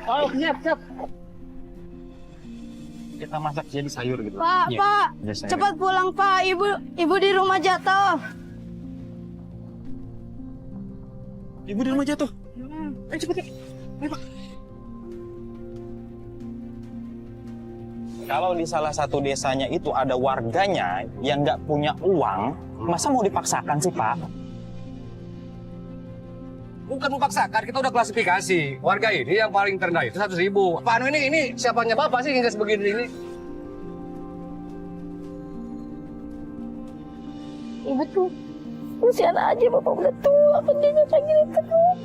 Oh, siap, siap. Kita masak jadi sayur gitu. Pak, Iya, Pak, jadi sayur. cepat pulang Pak. Ibu di rumah jatuh. Ibu di rumah jatuh. Ayo cepet. Ayo, Pak. Kalau di salah satu desanya itu ada warganya yang nggak punya uang, masa mau dipaksakan sih, Pak? Bukan memaksakan, kita udah klasifikasi. Warga ini yang paling terendah itu 100.000. Pak Anu ini siapanya Bapak sih hingga sebegini ini? Ibu tuh usian aja, Bapak udah tua, kerjanya kayak gini terus.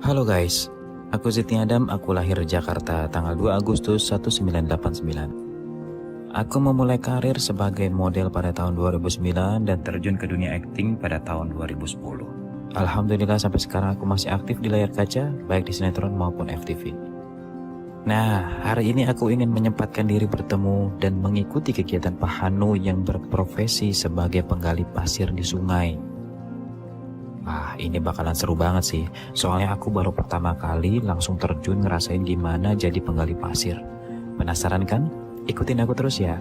Halo guys, aku Zidni Adam, aku lahir di Jakarta tanggal 2 Agustus 1989. Aku memulai karir sebagai model pada tahun 2009 dan terjun ke dunia akting pada tahun 2010. Alhamdulillah sampai sekarang aku masih aktif di layar kaca, baik di sinetron maupun FTV. Nah, hari ini aku ingin menyempatkan diri bertemu dan mengikuti kegiatan Pak Hanu yang berprofesi sebagai penggali pasir di sungai. Wah, ini bakalan seru banget sih. Soalnya aku baru pertama kali langsung terjun ngerasain gimana jadi penggali pasir. Penasaran kan? Ikutin aku terus ya.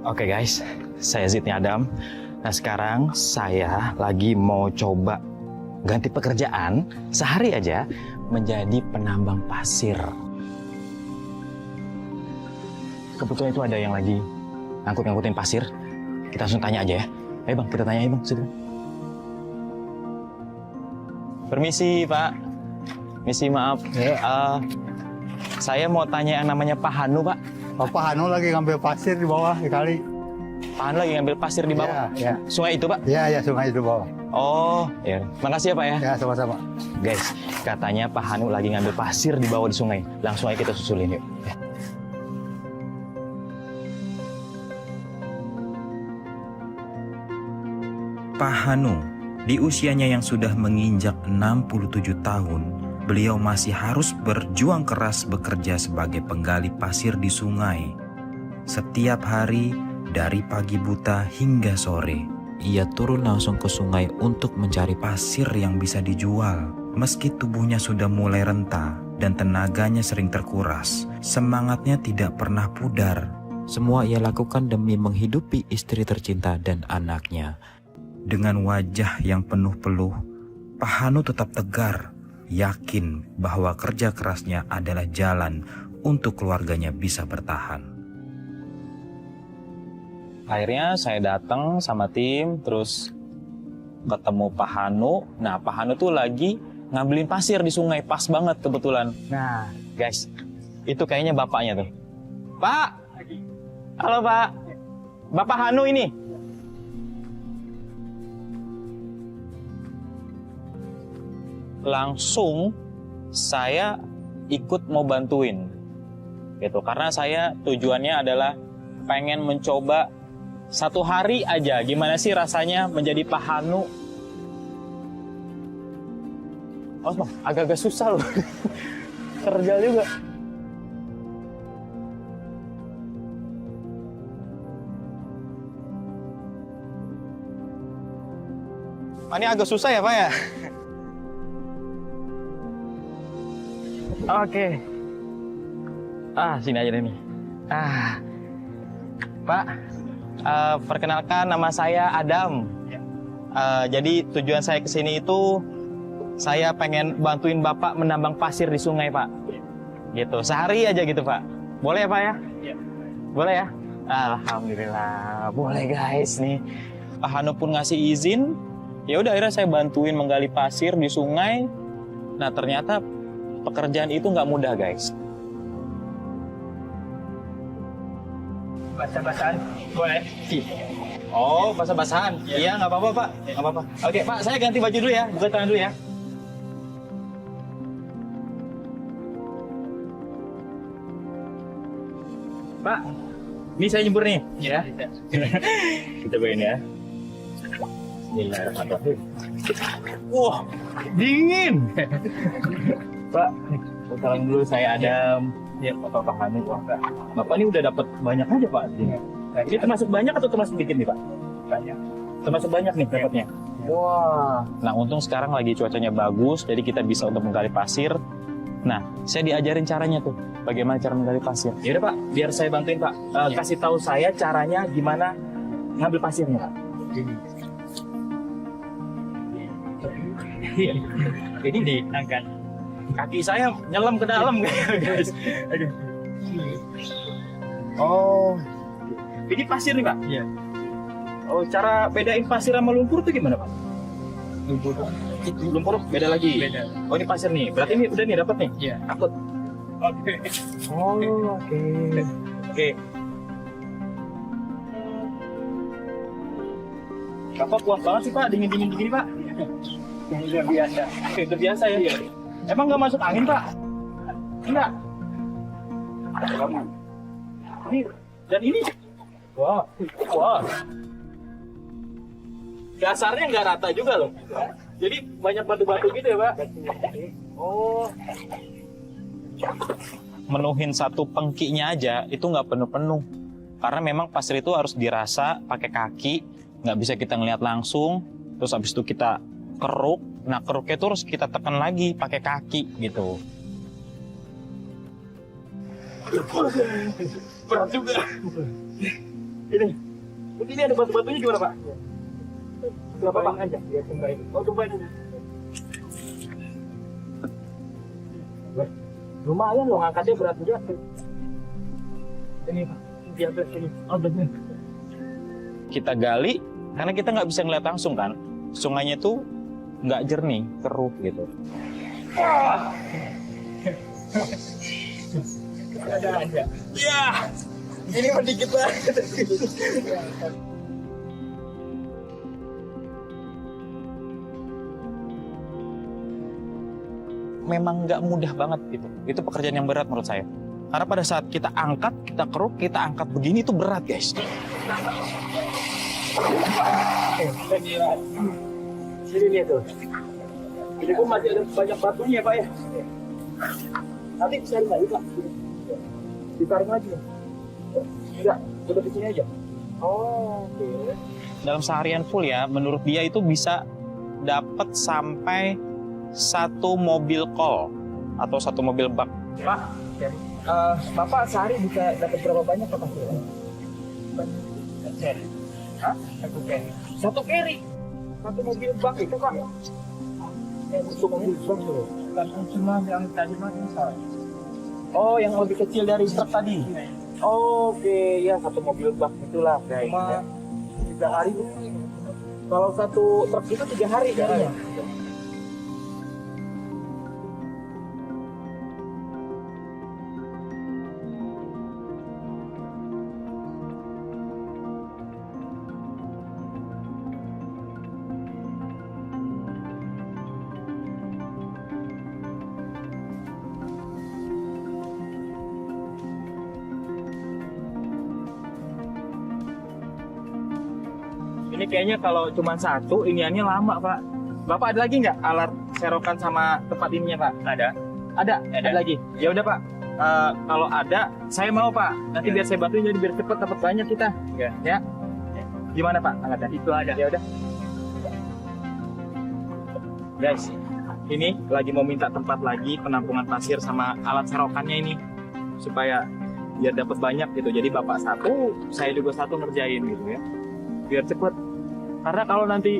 Oke guys, saya Zidni Adam. Nah sekarang saya lagi mau coba ganti pekerjaan sehari aja menjadi penambang pasir. Kebetulan itu ada yang lagi ngangkut-ngangkutin pasir. Kita langsung tanya aja ya. Ayo bang, kita tanya aja bang. Situ. Permisi pak. Misi maaf. Saya mau tanya yang namanya Pak Hanu pak. Bapak Hanu lagi ngambil pasir di bawah di kali. Pak Hanu lagi ngambil pasir di bawah. Ya, Sungai itu pak? ya, sungai itu bawah. Oh, ya. Makasih ya pak ya. Ya, sama-sama. Guys, katanya Pak Hanu lagi ngambil pasir di bawah di sungai. Langsung aja kita susulin yuk. Ya. Pak Hanu, di usianya yang sudah menginjak 67 tahun, beliau masih harus berjuang keras bekerja sebagai penggali pasir di sungai. Setiap hari, dari pagi buta hingga sore, ia turun langsung ke sungai untuk mencari pasir yang bisa dijual. Meski tubuhnya sudah mulai renta dan tenaganya sering terkuras, semangatnya tidak pernah pudar. Semua ia lakukan demi menghidupi istri tercinta dan anaknya. Dengan wajah yang penuh peluh, Pak Hanu tetap tegar, yakin bahwa kerja kerasnya adalah jalan untuk keluarganya bisa bertahan. Akhirnya saya datang sama tim, terus ketemu Pak Hanu. Nah, Pak Hanu tuh lagi ngambilin pasir di sungai, pas banget kebetulan. Nah, guys, itu kayaknya bapaknya tuh. Pak! Halo Pak! Bapak Hanu ini. Langsung saya ikut mau bantuin gitu karena saya tujuannya adalah pengen mencoba satu hari aja gimana sih rasanya menjadi Pak Hanu. Oh bang, agak-agak susah loh. Terjal juga. Ini agak susah ya Pak ya. Oke. Sini aja deh nih. Pak, perkenalkan nama saya Adam. Jadi tujuan saya ke sini itu saya pengen bantuin Bapak menambang pasir di sungai, Pak. Gitu. Sehari aja gitu, Pak. Boleh ya, Pak ya? Iya. Boleh ya? Alhamdulillah. Boleh, guys nih. Pak Hanu pun ngasih izin. Ya udah akhirnya saya bantuin menggali pasir di sungai. Nah, ternyata pekerjaan itu nggak mudah, guys. Basah-basahan boleh? Oh, basah-basahan? Iya, nggak apa-apa, Pak. Nggak apa-apa. Oke, Pak, saya ganti baju dulu ya. Buka tangan dulu ya. Pak, ini saya nyebur nih. Ya. Kita bawain ya. Bismillahirrahmanirrahim. Wah, dingin. Pak, sekarang dulu saya Adam. Ya, Bapak Hanu. Bapak ini udah dapat banyak aja Pak. Ini termasuk banyak atau termasuk dikit nih Pak? Banyak. Termasuk banyak nih dapatnya. Wah. Nah, untung sekarang lagi cuacanya bagus, jadi kita bisa untuk menggali pasir. Nah, saya diajarin caranya tuh, bagaimana cara menggali pasir. Ya udah Pak, biar saya bantuin Pak. Kasih tahu saya caranya gimana ngambil pasirnya Pak. Ini diangkat. Kaki saya nyelam ke dalam guys. Oh, ini pasir nih Pak? Iya. Oh, cara bedain pasir sama lumpur tuh gimana Pak? Lumpur beda lagi? Beda. Oh, ini pasir nih, berarti ini udah nih dapat nih? Iya. Takut? Oke. Oh, oke. Oke. Bapak puas banget sih Pak, dingin-dingin begini Pak? Udah biasa. Udah biasa ya? Iya. Emang nggak masuk angin Pak? Enggak. Ini dan ini, wah, wah. Dasarnya nggak rata juga loh. Jadi banyak batu-batu gitu ya Pak? Oh. Menuhin satu pengkinya aja itu nggak penuh-penuh. Karena memang pasir itu harus dirasa pakai kaki, nggak bisa kita ngeliat langsung. Terus habis itu kita keruk. Nah keruknya itu harus kita tekan lagi pakai kaki gitu. Berat juga. Ini ada batu-batunya gimana Pak? Berapa Pak aja? Ya, tumpahin. Oh, tumpahin aja. Lumayan loh, ngangkatnya berat juga. Ini Pak, di atas sini. Oh, benar. Kita gali, karena kita nggak bisa ngeliat langsung kan. Sungainya tuh nggak jernih, keruh gitu. Ada aja. Ya, ini sedikit banget. Memang nggak mudah banget gitu. Itu pekerjaan yang berat menurut saya. Karena pada saat kita angkat, kita keruk, kita angkat begini itu berat guys. Sini lihat tuh. Ini pun masih ada banyak batunya Pak ya. Nanti cari lagi Pak. Ditarik lagi. Enggak, udah di sini aja. Oh, oke. Dalam seharian full ya, menurut dia itu bisa dapat sampai 1 mobil kol atau 1 mobil bak. Pak, Bapak sehari bisa dapat berapa banyak Pak? Hah? 1 carry. 1 mobil bak itu Pak. 1 mobil bak tuh. Kan cuma yang tadi Mas. Oh, yang lebih kecil dari truk tadi. Oke, ya 1 mobil bak itulah guys. Cuma 3 hari. Kalau 1 truk itu 3 hari jadinya. Ini kayaknya kalau cuma 1, iniannya lama Pak. Bapak ada lagi nggak alat serokan sama tempat ininya Pak? Ada lagi. Ya udah Pak. Kalau ada, saya mau Pak. Nanti biar saya bantuin jadi biar cepat dapat banyak kita. Ya. Gimana Pak? Alatnya? Itu ada. Ya udah. Guys, ini lagi mau minta tempat lagi penampungan pasir sama alat serokannya ini supaya biar dapat banyak gitu. Jadi Bapak 1, saya juga 1 ngerjain gitu ya. Biar cepet. Karena kalau nanti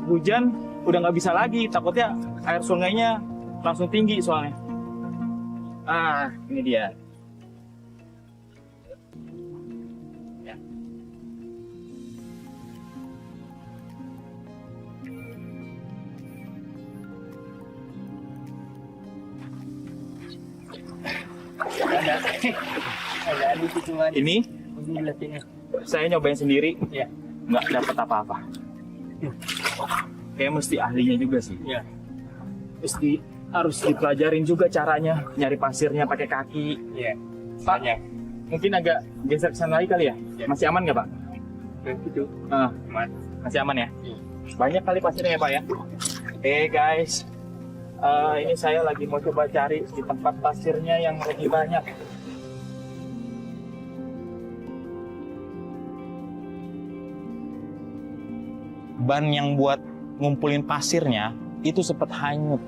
hujan udah nggak bisa lagi, takutnya air sungainya langsung tinggi soalnya. Ah, ini dia. Ya. Ini saya nyobain sendiri. Ya. Nggak dapat apa-apa. Kayak mesti ahlinya juga sih. Ya. Mesti harus dipelajarin juga caranya nyari pasirnya pakai kaki. Iya. Pak, mungkin agak geser ke sana lagi kali ya? Ya. Masih aman nggak Pak? Gitu. Masih aman ya? Ya. Banyak kali pasirnya ya Pak ya. Oke guys, ini saya lagi mau coba cari di tempat pasirnya yang lebih banyak. Ban yang buat ngumpulin pasirnya itu sempat hanyut.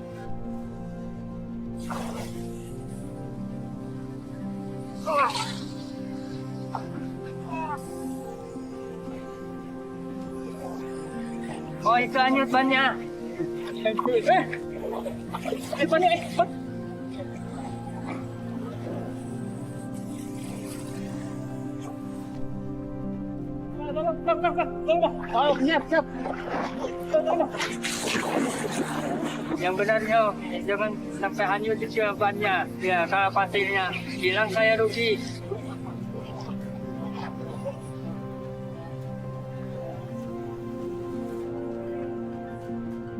Oh, itu hanyut bannya. Bannya Siap. Yang benarnya, jangan sampai hanyut juga bannya. Ya, kalau pasirnya hilang saya rugi.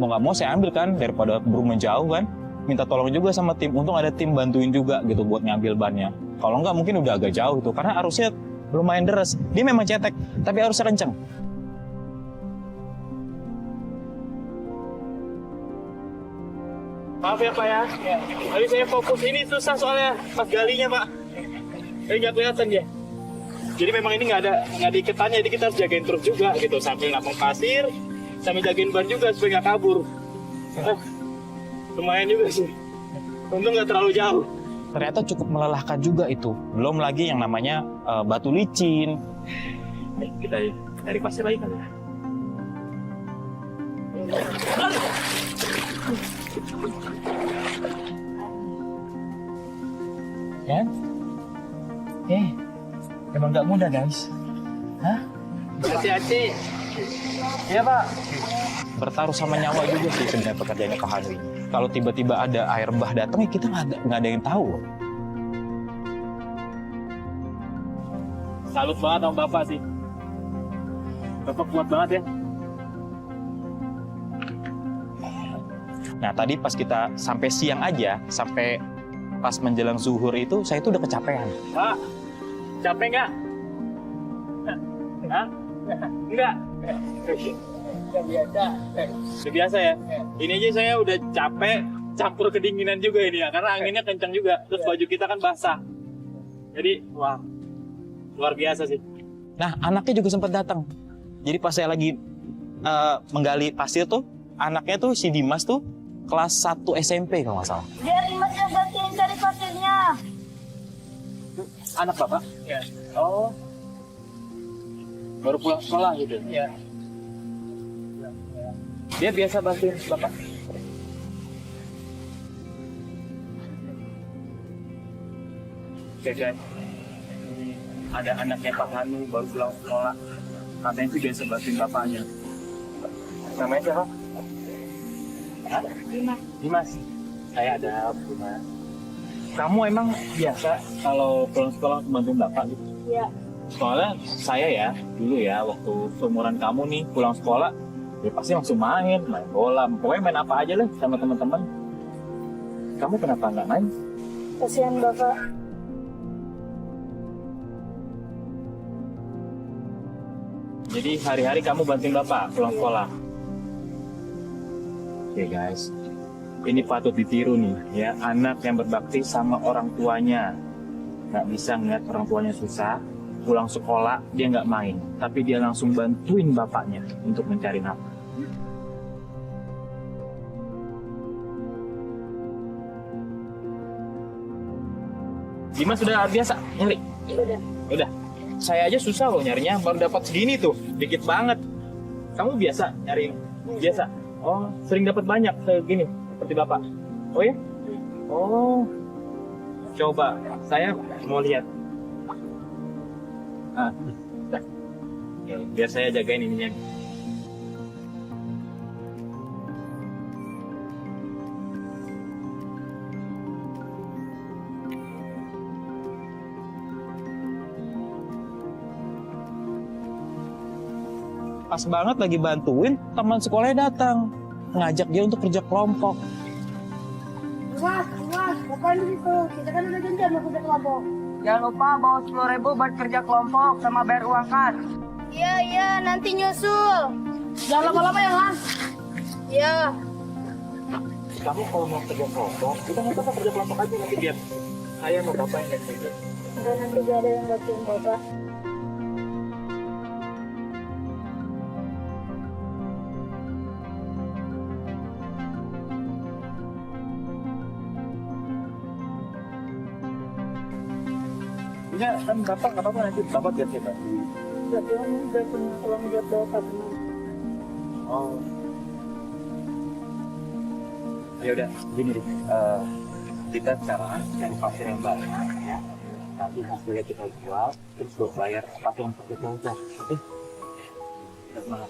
mau nggak mau saya ambil kan, daripada buru menjauh kan, minta tolong juga sama tim. Untung ada tim bantuin juga gitu buat ngambil bannya. Kalau nggak mungkin udah agak jauh tuh, karena arusnya lumayan deras. Dia memang cetek, tapi arusnya kenceng. Maaf ya Pak ya, tadi saya fokus ini susah soalnya pas galinya Pak. Ini nggak kelihatan ya. Jadi memang ini nggak ada iketannya, jadi kita harus jagain terus juga gitu, sambil napung pasir, sambil jagain ban juga supaya nggak kabur. Lumayan juga sih. Untung nggak terlalu jauh. Ternyata cukup melelahkan juga itu. Belum lagi yang namanya batu licin. Nih, kita cari pasir lagi kali ya. Ya? Emang nggak mudah guys. Hah? Hati-hati. Iya Pak. Bertaruh sama nyawa juga sih sebenarnya pekerjaannya Pak Hanu ini. Kalau tiba-tiba ada air bah datang, ya kita nggak ada yang tahu. Salut banget sama Bapak sih. Bapak kuat banget ya. Nah tadi pas kita sampai siang aja, sampai pas menjelang zuhur itu, saya itu udah kecapean. Pak, capek nggak? Hah? Enggak. Udah biasa. Udah biasa ya? Ini aja saya udah capek, campur kedinginan juga ini ya, karena anginnya kencang juga. Terus baju kita kan basah. Jadi, wah, luar biasa sih. Nah, anaknya juga sempat datang. Jadi pas saya lagi menggali pasir tuh, anaknya tuh si Dimas tuh kelas 1 SMP kalau nggak salah. Biarin Mas yang gantiin cari pasirnya. Anak Bapak? Ya. Oh. Baru pulang sekolah gitu? Ya. Dia biasa bantuin Bapak? Oke guys, ini ada anaknya Pak Hanu baru pulang sekolah. Katanya sih biasa bantuin bapaknya. Namanya siapa? Hah? Dimas. Saya ada Dimas. Kamu emang biasa kalau pulang sekolah bantuin bapak gitu? Iya. Soalnya saya ya, dulu ya, waktu seumuran kamu nih pulang sekolah, ya pasti langsung main bola, pokoknya main apa aja lah sama teman-teman. Kamu kenapa nggak main? Kasihan Bapak. Jadi hari-hari kamu bantuin bapak pulang sekolah. Oke guys, ini patut ditiru nih ya, anak yang berbakti sama orang tuanya. Nggak bisa ngeliat orang tuanya susah, pulang sekolah dia nggak main, tapi dia langsung bantuin bapaknya untuk mencari nafkah. Dimas sudah biasa nyari? Udah. Saya aja susah loh nyarinya, baru dapat segini tuh, dikit banget. Kamu biasa nyari? Biasa? Oh, sering dapat banyak segini, seperti bapak? Oh ya? Oh, coba, saya mau lihat. Dah. Oke, biar saya jagain ininya. Pas banget lagi bantuin, teman sekolahnya datang. Ngajak dia untuk kerja kelompok. Mas, ngapain di situ? Kita kan udah janjian mau kerja kelompok. Jangan lupa bawa 10.000 buat kerja kelompok sama bayar uang kas. Iya, nanti nyusul. Jangan lama-lama ya, Mas. Iya. Kamu kalau mau kerja kelompok, kita nggak apa-apa kerja kelompok aja nanti biar saya mau bapak yang lihat kerja. Enggak, nanti gak ada yang bantuin bapak. Enggak, kan bapak nggak apa-apa nanti bapak biar saya bantu. Udah punya uang buat bapak. Oh. Ya udah, gini deh. Kita sekarang cari pasir yang baru, ya. Nanti hasilnya kita jual, terus buat bayar pasir yang seperti itu. Oke? Kita semangat.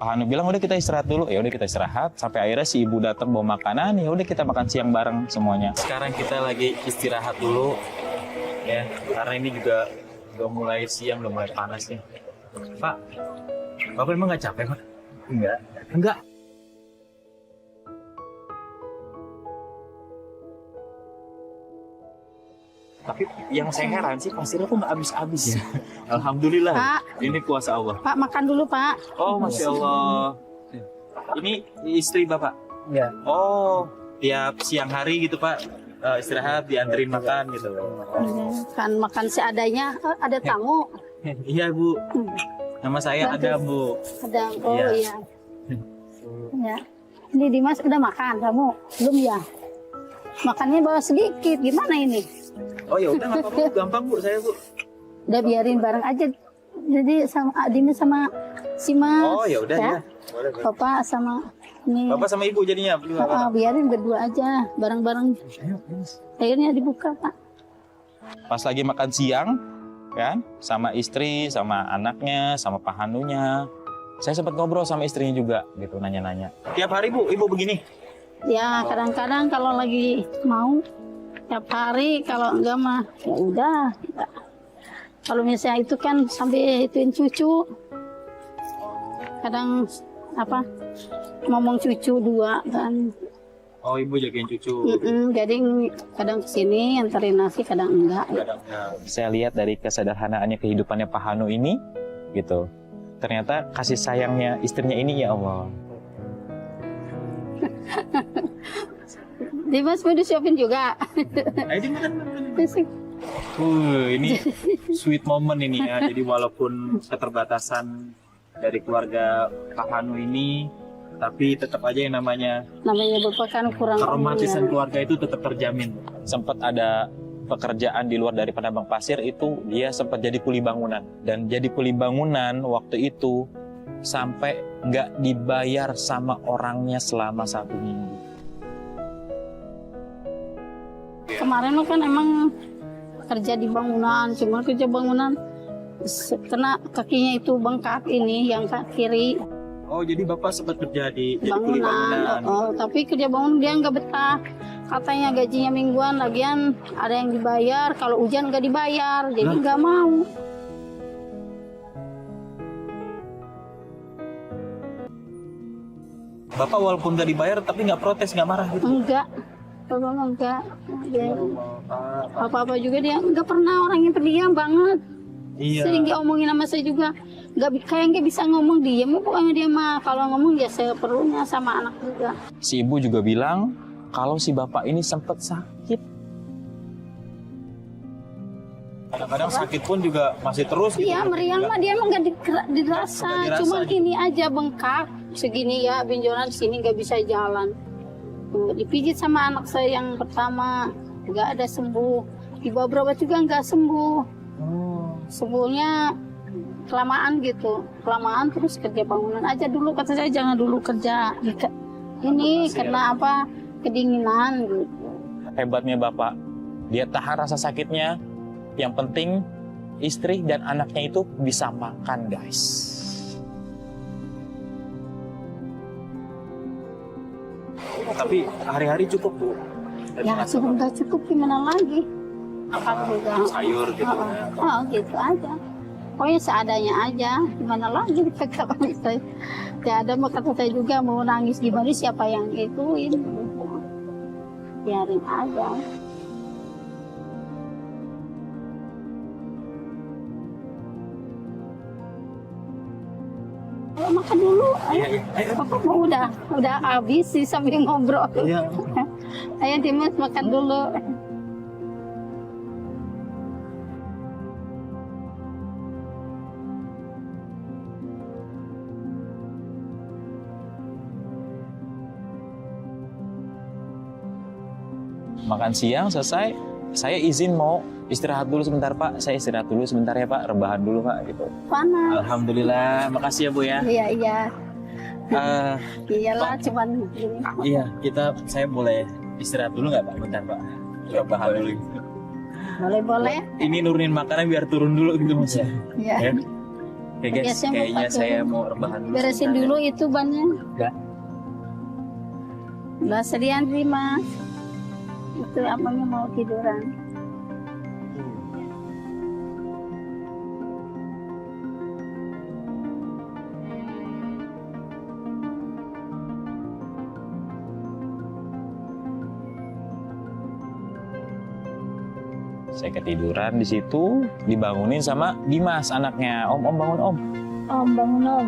Pak Hanu bilang udah kita istirahat dulu, ya udah kita istirahat sampai akhirnya si ibu datang bawa makanan, ya udah kita makan siang bareng semuanya. Sekarang kita lagi istirahat dulu ya, karena ini juga udah mulai siang, udah mulai panas nih. Pak, Bapak emang nggak capek Pak? Enggak. Tapi yang saya heran sih pasirnya tuh nggak habis-habis ya. Alhamdulillah. Pak. Ini kuasa Allah. Pak, makan dulu, Pak. Oh, Masya Allah. Ini istri Bapak? Iya. Oh, tiap siang hari gitu Pak, istirahat dianterin makan gitu. Kan makan seadanya, ada tamu. Iya Bu, nama saya Bagus. ada Bu. Ada, oh Iya. iya. Ya. Ini Dimas udah makan, kamu belum ya? Makannya bawa sedikit, gimana ini? Oh ya udah nggak apa-apa, gampang Bu, saya Bu. Udah biarin bareng aja. Jadi sama Dimas sama si Mas. Oh ya udah ya. Bapak sama ini. Bapak sama Ibu jadinya berdua. Biarin berdua aja, bareng-bareng. Akhirnya dibuka, Pak. Pas lagi makan siang, kan, sama istri, sama anaknya, sama Pak Hanunya. Saya sempat ngobrol sama istrinya juga, gitu, nanya-nanya. Tiap hari Bu, Ibu begini? Ya, kadang-kadang kalau lagi mau tiap hari, kalau enggak mah ya udah. Kalau misalnya itu kan sampai ituin cucu. Kadang apa? Ngomong cucu dua kan. Oh, Ibu jagain cucu. Jadi kadang kesini anterin nasi, kadang enggak. Saya lihat dari kesederhanaannya kehidupannya Pak Hanu ini, gitu. Ternyata kasih sayangnya istrinya ini, ya Allah. Dimas mau disiapin juga. Ayo dimakan. Ini sweet moment ini ya. Jadi walaupun keterbatasan dari keluarga Pak Hanu ini, tapi tetap aja yang namanya Bapak kan kurang keromantisan keluarga itu tetap terjamin. Sempat ada pekerjaan di luar dari penambang pasir itu, dia sempat jadi kuli bangunan. Dan jadi kuli bangunan waktu itu sampai nggak dibayar sama orangnya selama 1 minggu. Kemarin kan emang kerja di bangunan, cuma kerja bangunan kena kakinya itu bengkak ini yang kiri Oh, jadi Bapak sempat kerja di jadi kuli bangunan. bangunan. Tapi kerja bangunan dia nggak betah. Katanya gajinya mingguan, lagian ada yang dibayar. Kalau hujan nggak dibayar, jadi nggak mau. Bapak walaupun nggak dibayar tapi nggak protes, nggak marah gitu? Enggak. Bapak mah enggak. Dia apa-apa juga dia nggak pernah orang yang pendiam banget. Iya. Sering diomongin sama saya juga. Kayak nggak bisa ngomong diem, pokoknya dia mah kalau ngomong ya saya perlunya sama anak juga. Si ibu juga bilang kalau si bapak ini sempat sakit. Kadang-kadang sakit pun juga masih terus. Iya, gitu. meriang mah dia emang nggak dirasa, Nggak cuma dirasa. ini aja bengkak segini ya, benjolan sini nggak bisa jalan. Dipijit sama anak saya yang pertama, nggak ada sembuh. Dibawa berobat juga nggak sembuh. Sembuhnya kelamaan gitu, kelamaan terus kerja bangunan aja dulu, kata saya jangan dulu kerja ini karena apa, kedinginan gitu. Hebatnya bapak, dia tahan rasa sakitnya. Yang penting istri dan anaknya itu bisa makan, guys. Tapi hari-hari cukup tuh. Ya sudah nggak cukup gimana lagi? Alhamdulillah. Sayur gitu. Oh gitu aja. Pokoknya seadanya aja. Gimana lagi kata saya. Tidak ada, kata saya juga mau nangis gimana, siapa yang ituin. Biarin aja. Ayo makan dulu. Ayo. Papa mau udah habis sih sambil ngobrol. Iya. Ayo Dimas makan dulu. Makan siang selesai, saya izin mau istirahat dulu sebentar Pak. Saya istirahat dulu sebentar ya Pak, rebahan dulu Pak gitu. Panas. Alhamdulillah, makasih ya Bu ya. Iya. Eh, Iyalah cuman gini. iya, saya boleh istirahat dulu nggak Pak? Bentar Pak, rebahan dulu. Boleh. Ini nurunin makanan biar turun dulu gitu Mas ya. Iya. Ya. Oke guys, Biasanya mau kayaknya pakai- saya mau rebahan dulu. Beresin sebentar ya. dulu itu bannya. Ya. Udah sedian sih Mas. Itu apanya mau tiduran. Saya ketiduran di situ, dibangunin sama Dimas anaknya. Om bangun Om. Om bangun Om.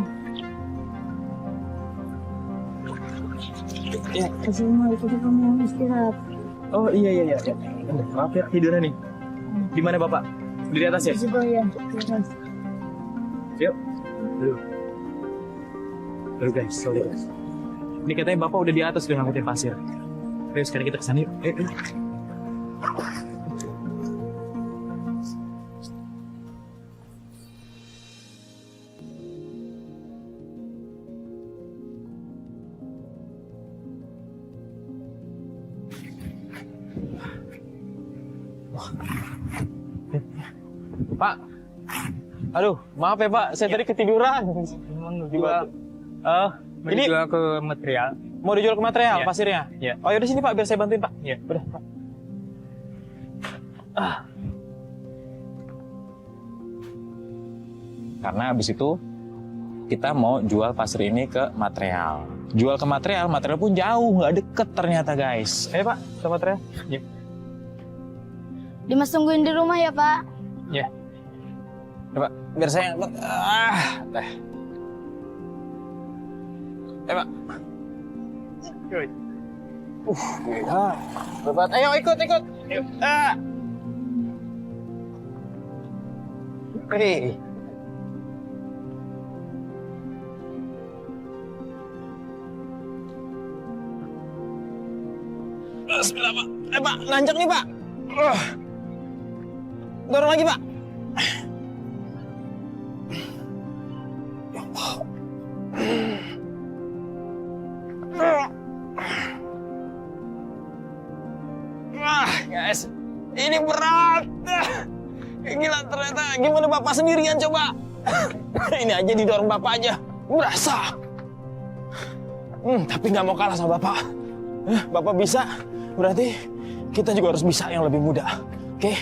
Ya. Kesini itu kamu istirahat. Oh iya. Maaf ya tiduran nih. Di mana Bapak? Di atas ya? Coba ya. Yuk. Dulu guys, sorry guys. Ini katanya Bapak udah di atas udah ngangkutin pasir. Ayo sekarang kita kesana yuk. Ayo. Pak, aduh, maaf ya Pak, saya tadi ketiduran. Memang juga Ini menjual ke material. mau dijual ke material Iya. pasirnya? Iya. Oh yaudah sini Pak, biar saya bantuin Pak. Iya. Udah Pak. Karena habis itu kita mau jual pasir ini ke material. Jual ke material pun jauh, nggak deket ternyata guys. Pak, ke material. Dimas tungguin di rumah ya Pak. Ya, Pak, biar saya teh. Pak. Gila. Bebat. Ayo ikut. Hei. Bismillah, Pak. Pak, nanjak nih, Pak. Dorong lagi, Pak. Guys, ini berat. Gila ternyata. Gimana Bapak sendirian coba? Ini aja didorong Bapak aja. Berasa. Tapi nggak mau kalah sama Bapak. Bapak bisa, berarti kita juga harus bisa yang lebih mudah. Oke?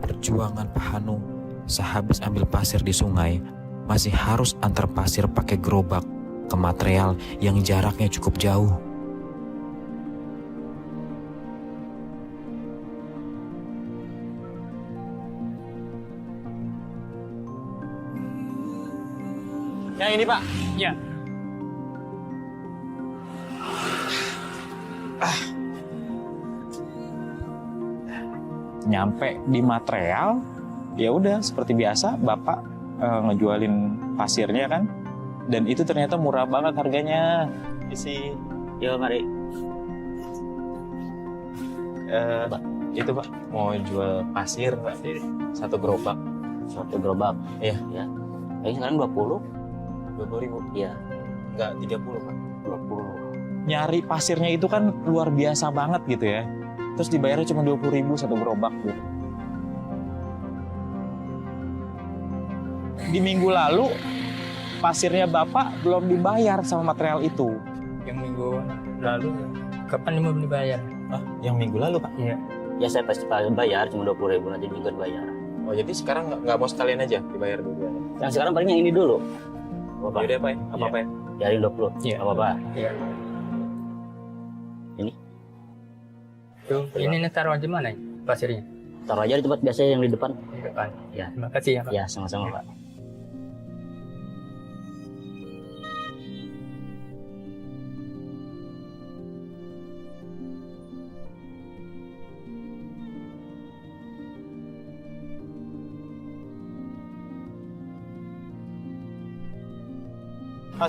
Perjuangan Pak Hanu sehabis ambil pasir di sungai masih harus antar pasir pakai gerobak ke material yang jaraknya cukup jauh. Yang ini Pak. Ya. Nyampe di material, ya udah seperti biasa Bapak ngejualin pasirnya kan, dan itu ternyata murah banget harganya. Isi, ya mari. Itu Pak mau jual pasir Pak, satu gerobak. Satu gerobak. Iya. Ya. Ini sekarang 20. 20.000. Iya. Enggak 30 Pak. 20. Nyari pasirnya itu kan luar biasa banget gitu ya. Terus dibayarnya cuma 20.000 satu gerobak gitu. Di minggu lalu pasirnya Bapak belum dibayar sama material itu. Yang minggu lalu. Kapan mau dibayar? Ah, yang minggu lalu Pak? Iya. Ya saya pasti bayar, cuma 20.000 nanti juga bayar. Oh jadi sekarang nggak mau sekalian aja dibayar dulu? Yang sekarang paling yang ini dulu. Apa? Yaudah Pak, apa-apa ya? Dari 20, Iya. apa-apa. Iya. Ini? Tuh, ini nih taruh di mana ini pasirnya? Taruh aja di tempat biasa yang di depan. Di depan. Ya. Terima kasih ya Pak. Ya, sama-sama Pak.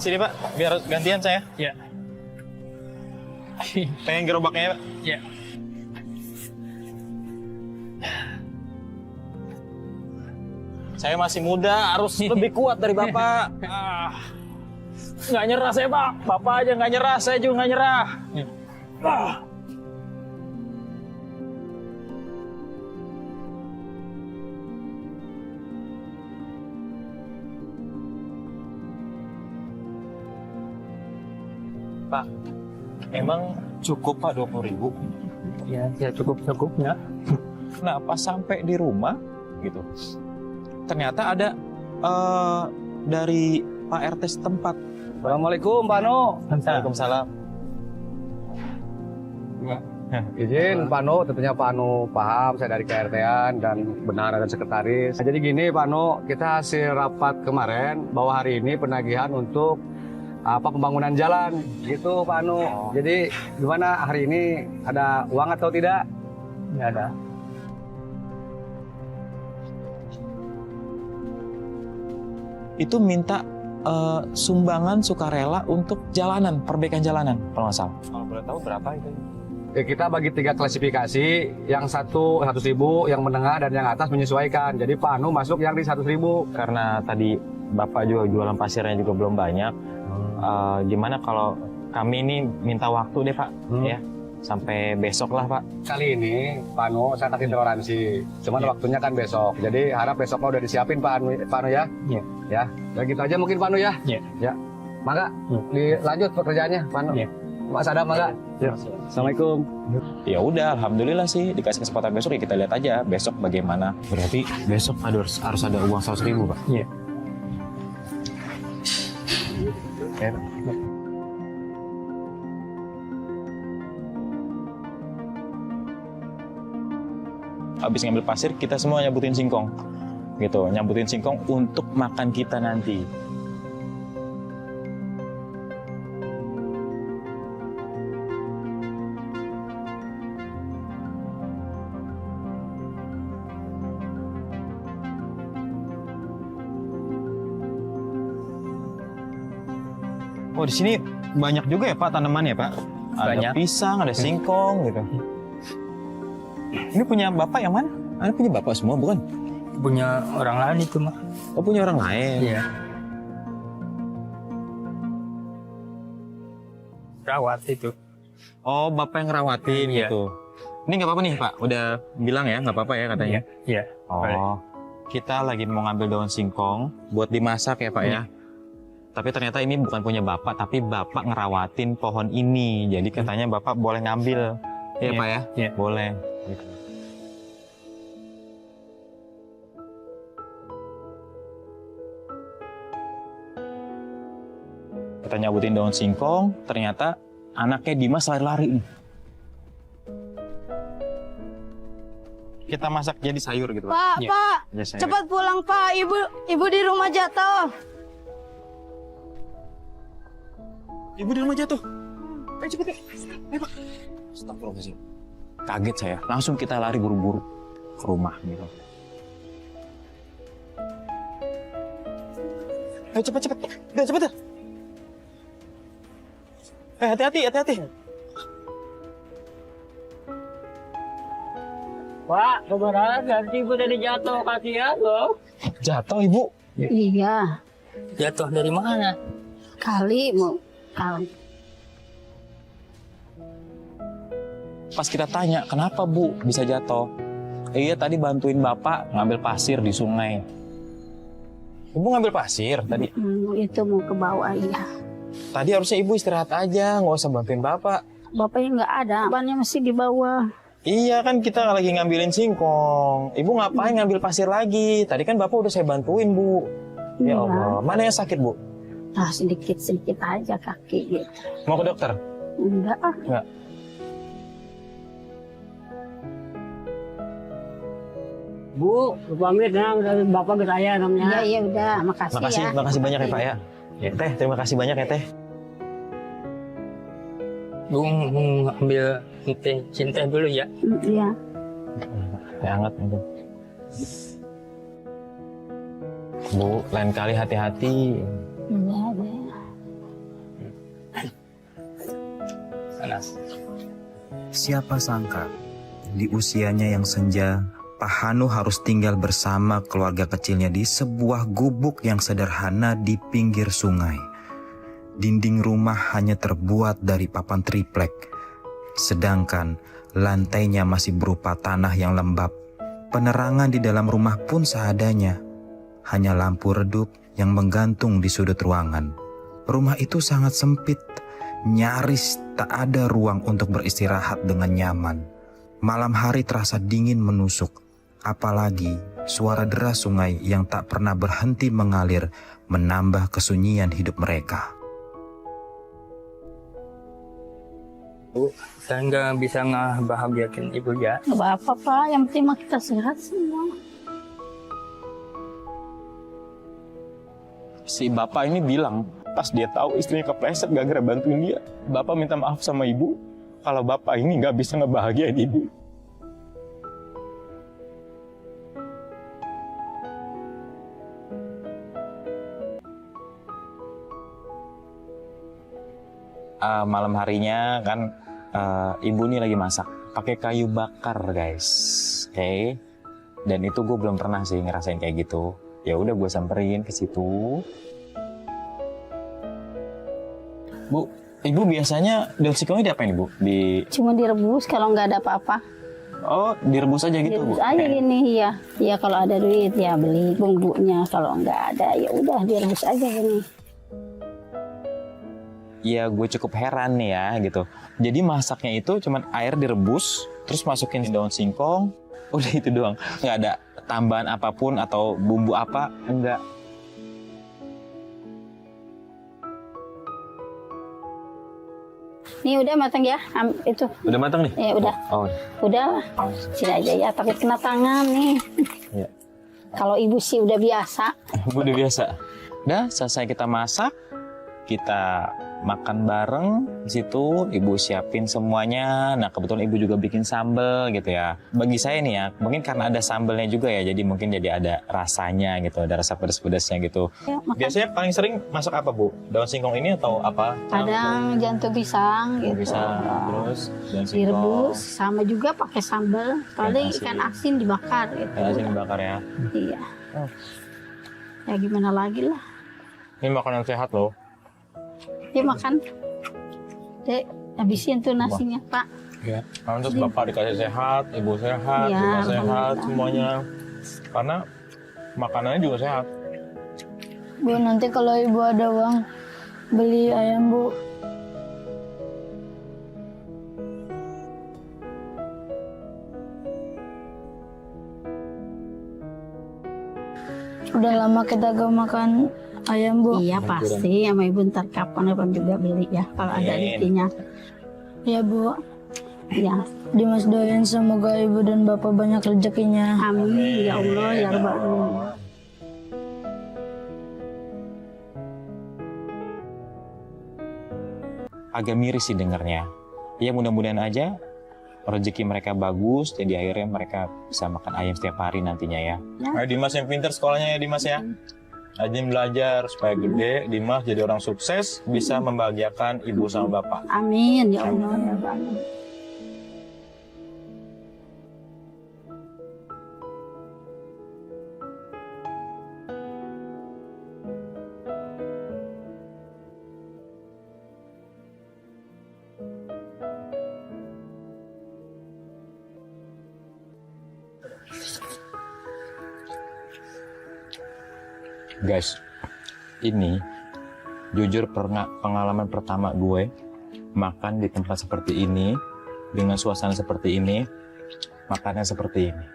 Sini Pak, biar gantian saya. Iya. Pengen gerobaknya ya Pak? Iya. Saya masih muda, harus lebih kuat dari Bapak. Nggak nyerah saya Pak, Bapak aja nggak nyerah, saya juga nggak nyerah. Pak, emang cukup Pak 20.000? Ya, ya cukup-cukupnya. Kenapa sampai di rumah gitu? Ternyata ada dari Pak RT setempat. Assalamualaikum Pak No. Waalaikumsalam. Izin Pak No, tentunya Pak No paham saya dari KRT-an dan benar ada sekretaris. Jadi gini Pak No, kita hasil rapat kemarin bahwa hari ini penagihan untuk pembangunan jalan gitu Pak No. Jadi gimana hari ini ada uang atau tidak? Nggak ada. Itu minta sumbangan sukarela untuk jalanan, perbaikan jalanan kalau nggak salah. Kalau boleh tahu berapa itu? Kita bagi 3 klasifikasi, yang satu 100.000, yang menengah dan yang atas menyesuaikan. Jadi Pak Anu masuk yang di 100.000. Karena tadi Bapak juga jualan pasirnya juga belum banyak. Gimana kalau kami ini minta waktu deh Pak, ya sampai besok lah Pak. Kali ini Pak Anu saya kasih toleransi, cuman waktunya kan besok. Jadi harap besok udah disiapin Pak Anu ya. Iya. Ya, dan gitu aja mungkin Pak Anu ya. Iya. Ya. Maka dilanjut pekerjaannya Pak Anu. Iya. Mas Adam, maka. Ya. Assalamualaikum. Ya udah, alhamdulillah sih dikasih kesempatan besok ya kita lihat aja besok bagaimana. Berarti besok harus ada uang 100.000 Pak. Iya. Ya. Habis ngambil pasir kita semua nyambutin singkong gitu, nyambutin singkong untuk makan kita nanti. Oh di sini banyak juga ya Pak tanaman ya Pak? Ada Banyak. pisang, ada singkong gitu. Ini punya Bapak yang mana? Ini punya Bapak semua bukan? Punya orang lain itu mah. Oh punya orang lain? Iya. Rawat itu. Oh Bapak yang ngerawatin Iya. gitu. Ini nggak apa-apa nih Pak, udah bilang ya nggak apa-apa ya katanya? Iya. Oh, kita lagi mau ngambil daun singkong buat dimasak ya Pak ya? Tapi ternyata ini bukan punya Bapak, tapi Bapak ngerawatin pohon ini. Jadi katanya Bapak boleh ngambil. Iya Pak ya? Iya. Boleh. Kita nyabutin daun singkong, ternyata anaknya Dimas lari-lari nih. Kita masak jadi sayur gitu Pak. Pak, Iya. Pak, Jadi sayur. cepat pulang Pak. Ibu di rumah jatuh. Ibu di rumah jatuh. Ayo cepet ya. Ayo Pak. Astagfirullahaladzim. Kaget saya. Langsung kita lari buru-buru ke rumah gitu. Ayo cepet. Udah cepet ya. Hati-hati. Pak, kebenaran ganti ibu dari jatuh kasihan loh. Jatuh Ibu. Iya, Jatuh dari mana? kali. Pas kita tanya, kenapa Bu bisa jatuh? Iya tadi bantuin Bapak ngambil pasir di sungai. Ibu ngambil pasir tadi. Itu mau ke bawah ya. Tadi harusnya Ibu istirahat aja, nggak usah bantuin Bapak. Bapaknya nggak ada, bannya masih di bawah. Iya kan kita lagi ngambilin singkong. Ibu ngapain ngambil pasir lagi? Tadi kan Bapak udah saya bantuin, Bu. Ya Iya. Allah, mana yang sakit, Bu? Nah, sedikit-sedikit aja kaki gitu. Mau ke dokter? Enggak ah. Enggak. Bu, pamit ya, Bapak ke saya namanya. Iya udah, makasih, Makasih, ya. makasih banyak ya, Pak ya. Ya, Teh, terima kasih banyak ya, Teh. Bu, ambil cinta dulu ya. Iya. Ya, hangat mungkin. Bu, lain kali hati-hati. Iya. Panas. Siapa sangka di usianya yang senja, Pak Hanu harus tinggal bersama keluarga kecilnya di sebuah gubuk yang sederhana di pinggir sungai. Dinding rumah hanya terbuat dari papan triplek, sedangkan lantainya masih berupa tanah yang lembab. Penerangan di dalam rumah pun seadanya, hanya lampu redup yang menggantung di sudut ruangan. Rumah itu sangat sempit, nyaris tak ada ruang untuk beristirahat dengan nyaman. Malam hari terasa dingin menusuk, apalagi suara deras sungai yang tak pernah berhenti mengalir menambah kesunyian hidup mereka. Bu, saya nggak bisa ngebahagiakan ibu ya. Nggak apa-apa Pak, yang penting mah kita sehat semua. Si Bapak ini bilang, pas dia tahu istrinya kepleset gara-gara bantuin dia, Bapak minta maaf sama Ibu, kalau Bapak ini nggak bisa ngebahagiain Ibu. Malam harinya kan Ibu nih lagi masak pakai kayu bakar, guys. Oke. Dan itu gue belum pernah sih ngerasain kayak gitu. Ya udah gue samperin ke situ. Bu, Ibu biasanya daun singkongnya diapain, Ibu? Cuma direbus kalau nggak ada apa-apa. Oh, direbus aja gitu, Bu? Direbus aja gini ya. Ya kalau ada duit ya beli bumbunya, kalau nggak ada ya udah direbus aja gini. Ya gue cukup heran nih ya gitu. Jadi masaknya itu cuman air direbus, terus masukin daun singkong, udah itu doang. Nggak ada tambahan apapun atau bumbu apa, enggak. Nih udah matang ya, itu. Udah matang nih? Ya udah. Oh. Udah lah. Sini aja ya, takut kena tangan nih. Iya. Kalau ibu sih udah biasa. Bu udah biasa. Udah selesai kita masak, kita makan bareng di situ. Ibu siapin semuanya. Nah kebetulan Ibu juga bikin sambal gitu ya. Bagi saya nih ya, mungkin karena ada sambalnya juga ya, jadi mungkin jadi ada rasanya gitu, ada rasa pedas-pedasnya gitu. Ya, makan. Biasanya paling sering masak apa, Bu? Daun singkong ini atau apa? Kadang jantung pisang gitu. Bisa, terus daun singkong. Direbus, sama juga pakai sambal. Paling asin. ikan asin dibakar gitu. Ikan asin dibakar ya. Iya. Oh. Ya gimana lagi lah. Ini makanan sehat loh. Dia makan. Dek, habisin tuh nasinya, Pak. Ya. Karena terus Bapak dikasih sehat, Ibu sehat, Iya, Bapak sehat, alhamdulillah. semuanya. Karena makanannya juga sehat. Bu, nanti kalau ibu ada uang beli ayam, Bu. Udah lama kita gak makan ayam, Bu. Iya pasti, sama ibu ntar kapan juga beli ya, kalau ada Amin. rezekinya. Ya, Bu. Ya, Dimas doain semoga ibu dan bapak banyak rezekinya. amin ya Allah ya Rabbal Alamin. Agak miris sih dengarnya. Ya mudah-mudahan aja rezeki mereka bagus, jadi akhirnya mereka bisa makan ayam setiap hari nantinya ya. Ayo Dimas yang pintar sekolahnya ya Dimas ya. Rajin belajar supaya gede, Dimas jadi orang sukses, bisa membahagiakan ibu sama bapak. Amin ya Allah ya Rabbal Alamin. Guys, ini jujur pengalaman pertama gue makan di tempat seperti ini dengan suasana seperti ini. makannya seperti ini.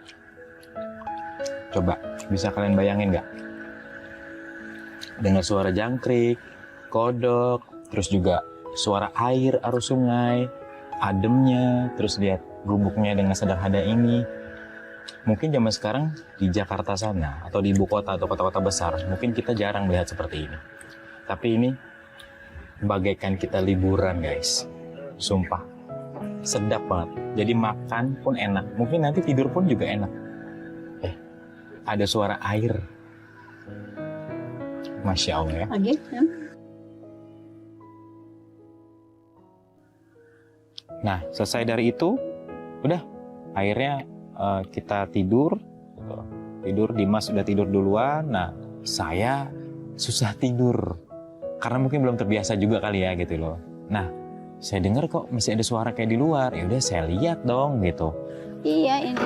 Coba, bisa kalian bayangin nggak? Dengar suara jangkrik, kodok, terus juga suara air arus sungai, ademnya, terus lihat gubuknya dengan sederhana ini. Mungkin zaman sekarang di Jakarta sana, atau di ibu kota atau kota-kota besar, mungkin kita jarang melihat seperti ini. Tapi ini bagaikan kita liburan, guys. Sumpah, sedap banget. Jadi makan pun enak, mungkin nanti tidur pun juga enak. Ada suara air. Masya Allah ya. Lagi ya. Nah, selesai dari itu, udah akhirnya kita tidur. Tidur, Dimas udah tidur duluan. Nah, saya susah tidur. Karena mungkin belum terbiasa juga kali ya gitu loh. Nah, saya dengar kok masih ada suara kayak di luar. Ya udah saya lihat dong gitu. Iya ini.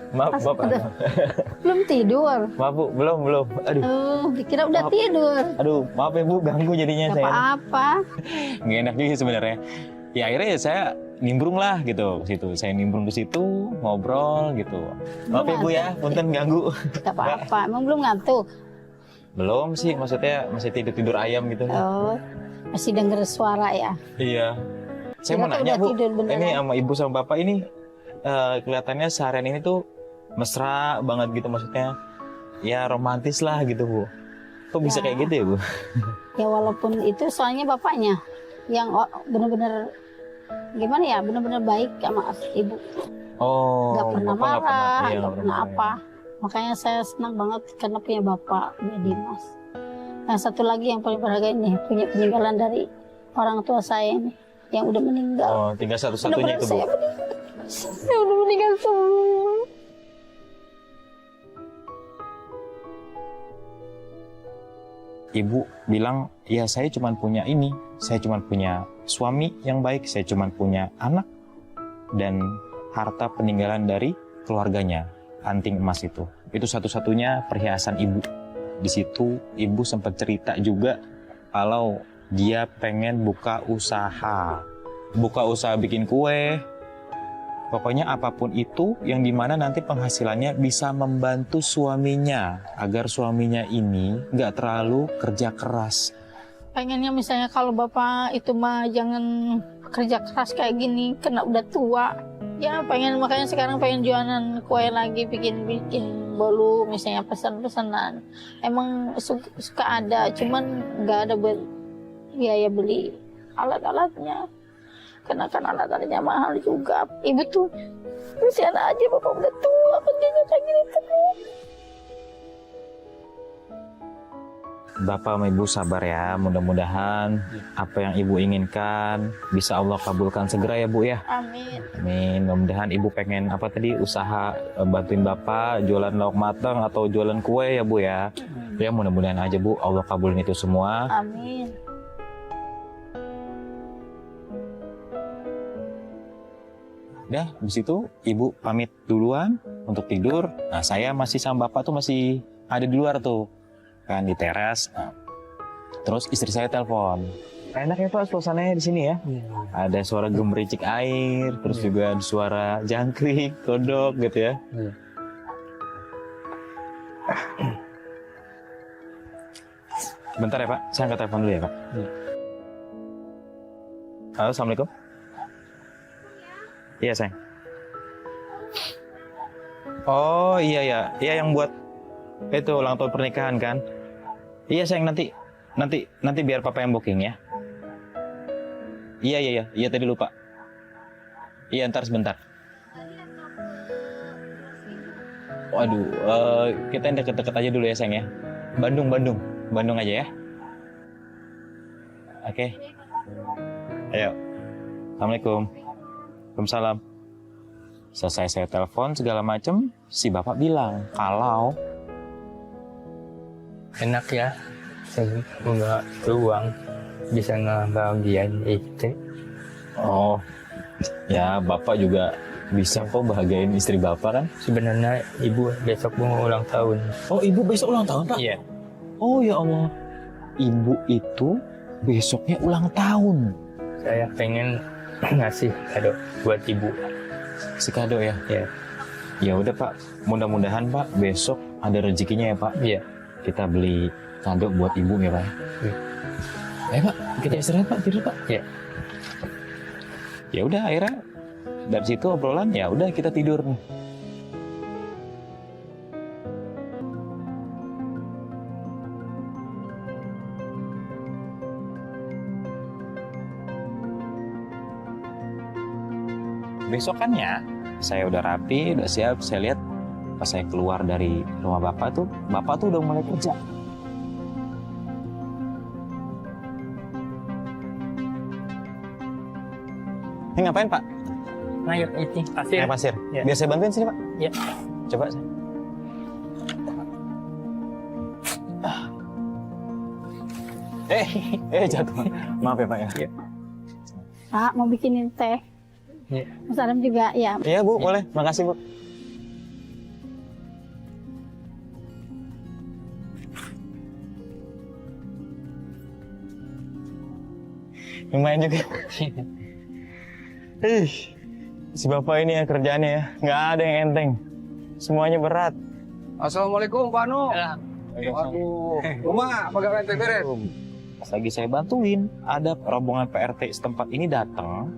Maaf, Bapak. Belum tidur. Maaf, Bu, belum. Aduh. Dikira udah Maaf. tidur. Aduh, maaf ya Bu, ganggu jadinya Gak saya. apa-apa. Nggak enak juga sebenarnya. Ya akhirnya ya saya nimbrung lah gitu ke situ. Saya nimbrung di situ, ngobrol gitu. Maaf ya Bu ya, punten ganggu. Gak apa-apa. Emang belum ngantuk? Belum sih, maksudnya masih tidur ayam gitu. Oh, masih denger suara ya? Iya. Saya mau Kira-kira nanya udah Bu, tidur beneran? ini sama Ibu sama Bapak ini kelihatannya seharian ini tuh mesra banget gitu, maksudnya ya romantis lah gitu Bu. Kok bisa Ya. kayak gitu ya Bu? Ya walaupun itu soalnya bapaknya yang bener-bener gimana ya, bener-bener baik sama ibu. Oh, Gak pernah Bapak nggak marah, iya, gak pernah apa. Makanya saya senang banget karena punya bapak, punya Dimas. Nah satu lagi yang paling berharga ini, punya peninggalan dari orang tua saya ini yang udah meninggal. Oh, tinggal satu-satunya itu Bu. Saya udah meninggal semua. Ibu bilang, ya saya cuma punya ini, saya cuma punya suami yang baik, saya cuma punya anak, dan harta peninggalan dari keluarganya, anting emas itu. Itu satu-satunya perhiasan ibu. Di situ ibu sempat cerita juga kalau dia pengen buka usaha bikin kue. Pokoknya apapun itu yang dimana nanti penghasilannya bisa membantu suaminya agar suaminya ini nggak terlalu kerja keras. Pengennya misalnya kalau bapak itu mah jangan kerja keras kayak gini karena udah tua. Ya pengen, makanya sekarang pengen jualan kue lagi, bikin bolu misalnya, pesan-pesanan. Emang suka ada, cuman nggak ada biaya beli alat-alatnya. Karena kan alat-alatnya mahal juga. Ibu tuh kasihan aja, bapak udah tua, kerjanya kayak gini terus. Bapak sama Ibu sabar ya, mudah-mudahan apa yang Ibu inginkan bisa Allah kabulkan segera ya Bu ya. Amin. Amin. Mudah-mudahan Ibu pengen apa tadi, usaha bantuin Bapak jualan lauk matang atau jualan kue ya Bu ya. Ya mudah-mudahan aja Bu Allah kabulin itu semua. Amin. Udah, habis itu Ibu pamit duluan untuk tidur. Nah, saya masih sama Bapak tuh masih ada di luar tuh. Kan di teras. Nah, terus istri saya telepon. Enak ya Pak suasananya di sini ya. Ada suara gemericik air, terus juga ada suara jangkrik, kodok gitu ya. Bentar ya Pak, saya angkat telepon dulu ya Pak. Halo, Assalamualaikum. Iya sayang. Oh iya yang buat itu ulang tahun pernikahan kan? Iya sayang, nanti biar papa yang booking ya. Iya tadi lupa. Iya ntar sebentar. Waduh, kita yang deket-deket aja dulu ya sayang ya. Bandung aja ya. Oke. Ayo. Assalamualaikum. Waalaikumsalam. Selesai saya telepon segala macem, si bapak bilang kalau Enak ya, semoga uang bisa ngebahagiain istri. oh ya bapak juga bisa kok bahagiain istri bapak kan. Sebenarnya ibu besok mau ulang tahun. Oh ibu besok ulang tahun Pak? Iya. Oh ya Allah, ibu itu besoknya ulang tahun. Saya pengen ngasih kado buat ibu. Si kado ya? Ya. Ya udah Pak, mudah-mudahan Pak besok ada rezekinya ya Pak. Iya. Kita beli kado buat ibu ya Pak. Iya. Ayo Pak, kita istirahat Pak, tidur Pak. Iya. Ya udah akhirnya dari situ obrolan ya udah kita tidur nih. Besokannya saya udah rapi, udah siap, saya lihat pas saya keluar dari rumah bapak tuh udah mulai kerja. Ini ngapain Pak? Ayo, ini pasir. Naik pasir. Ya. Biar saya bantuin sini Pak. Ya. Coba saya. Jatuh. Maaf ya Pak ya. Pak, mau bikinin teh. Iya. Mas Adam juga, ya. Iya Bu, boleh. Makasih Bu. Lumayan juga. Si bapak ini ya kerjaannya ya, nggak ada yang enteng. Semuanya berat. Assalamualaikum Pak Nu. Ya. Waduh, rumah pegawai ente beres. Pas lagi saya bantuin, ada rombongan PRT setempat ini datang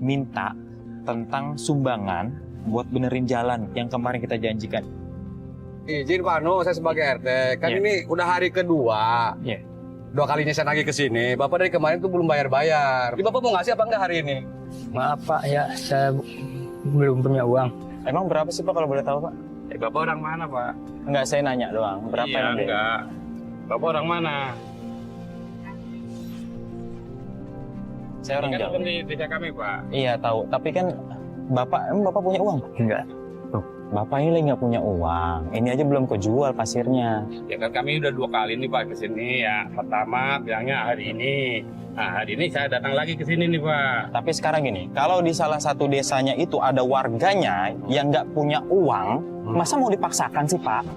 minta tentang sumbangan buat benerin jalan yang kemarin kita janjikan. Izin Pak Nu, saya sebagai RT. Kan Iya. ini udah hari kedua. Iya. 2 kalinya saya nagih ke sini. Bapak dari kemarin tuh belum bayar-bayar. Jadi Bapak mau ngasih apa enggak hari ini? Maaf Pak, ya saya belum punya uang. Emang berapa sih Pak kalau boleh tahu Pak? Bapak orang mana Pak? Enggak, saya nanya doang. Berapa yang ada? enggak. Bapak orang mana? Saya orang Jawa. di desa kami Pak. Iya tahu, tapi kan emang Bapak punya uang? Enggak. Bapak ini lagi nggak punya uang. Ini aja belum kejual pasirnya. Ya kan kami udah 2 kali nih Pak ke sini ya. Pertama bilangnya hari ini. Nah hari ini saya datang lagi ke sini nih Pak. Tapi sekarang gini, kalau di salah satu desanya itu ada warganya yang nggak punya uang, masa mau dipaksakan sih Pak?